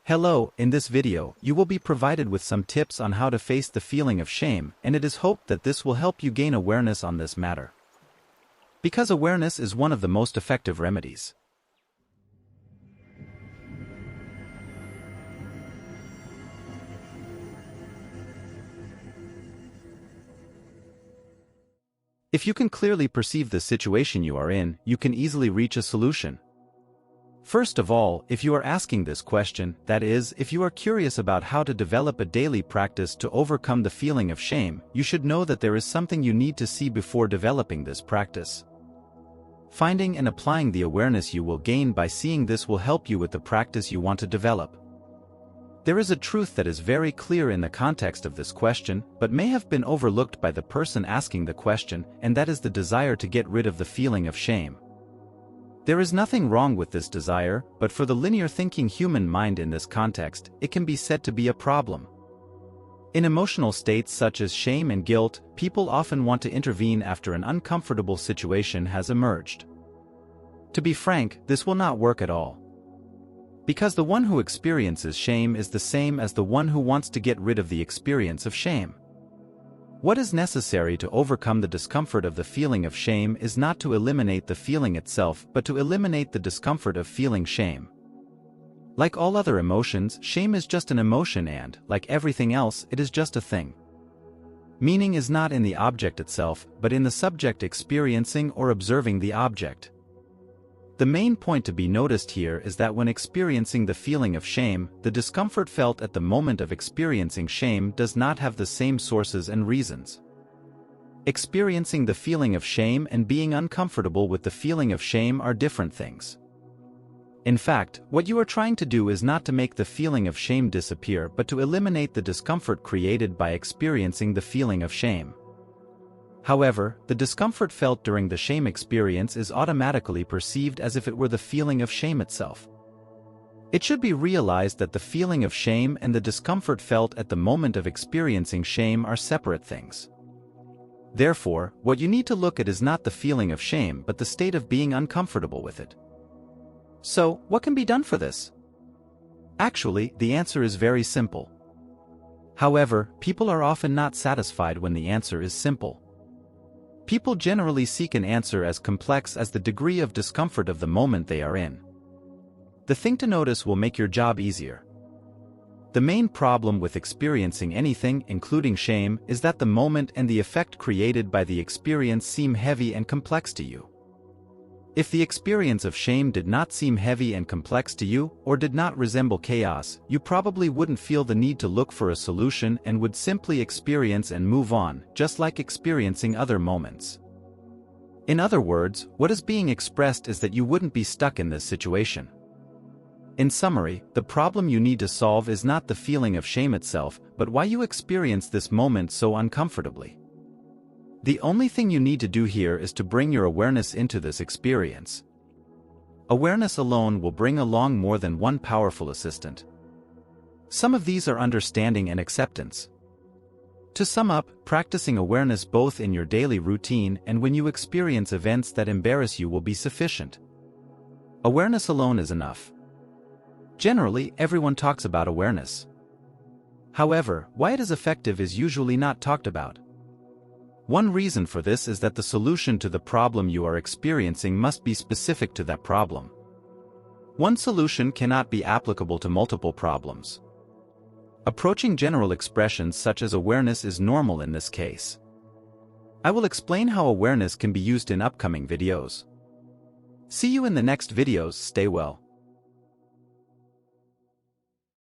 Hello, in this video, you will be provided with some tips on how to face the feeling of shame, and it is hoped that this will help you gain awareness on this matter. Because awareness is one of the most effective remedies. If you can clearly perceive the situation you are in, you can easily reach a solution. First of all, if you are asking this question, that is, if you are curious about how to develop a daily practice to overcome the feeling of shame, you should know that there is something you need to see before developing this practice. Finding and applying the awareness you will gain by seeing this will help you with the practice you want to develop. There is a truth that is very clear in the context of this question, but may have been overlooked by the person asking the question, and that is the desire to get rid of the feeling of shame. There is nothing wrong with this desire, but for the linear thinking human mind in this context, it can be said to be a problem. In emotional states such as shame and guilt, people often want to intervene after an uncomfortable situation has emerged. To be frank, this will not work at all. Because the one who experiences shame is the same as the one who wants to get rid of the experience of shame. What is necessary to overcome the discomfort of the feeling of shame is not to eliminate the feeling itself but to eliminate the discomfort of feeling shame. Like all other emotions, shame is just an emotion and, like everything else, it is just a thing. Meaning is not in the object itself, but in the subject experiencing or observing the object. The main point to be noticed here is that when experiencing the feeling of shame, the discomfort felt at the moment of experiencing shame does not have the same sources and reasons. Experiencing the feeling of shame and being uncomfortable with the feeling of shame are different things. In fact, what you are trying to do is not to make the feeling of shame disappear but to eliminate the discomfort created by experiencing the feeling of shame. However, the discomfort felt during the shame experience is automatically perceived as if it were the feeling of shame itself. It should be realized that the feeling of shame and the discomfort felt at the moment of experiencing shame are separate things. Therefore, what you need to look at is not the feeling of shame but the state of being uncomfortable with it. So, what can be done for this? Actually, the answer is very simple. However, people are often not satisfied when the answer is simple. People generally seek an answer as complex as the degree of discomfort of the moment they are in. The thing to notice will make your job easier. The main problem with experiencing anything, including shame, is that the moment and the effect created by the experience seem heavy and complex to you. If the experience of shame did not seem heavy and complex to you, or did not resemble chaos, you probably wouldn't feel the need to look for a solution and would simply experience and move on, just like experiencing other moments. In other words, what is being expressed is that you wouldn't be stuck in this situation. In summary, the problem you need to solve is not the feeling of shame itself, but why you experience this moment so uncomfortably. The only thing you need to do here is to bring your awareness into this experience. Awareness alone will bring along more than one powerful assistant. Some of these are understanding and acceptance. To sum up, practicing awareness both in your daily routine and when you experience events that embarrass you will be sufficient. Awareness alone is enough. Generally, everyone talks about awareness. However, why it is effective is usually not talked about. One reason for this is that the solution to the problem you are experiencing must be specific to that problem. One solution cannot be applicable to multiple problems. Approaching general expressions such as awareness is normal in this case. I will explain how awareness can be used in upcoming videos. See you in the next videos. Stay well.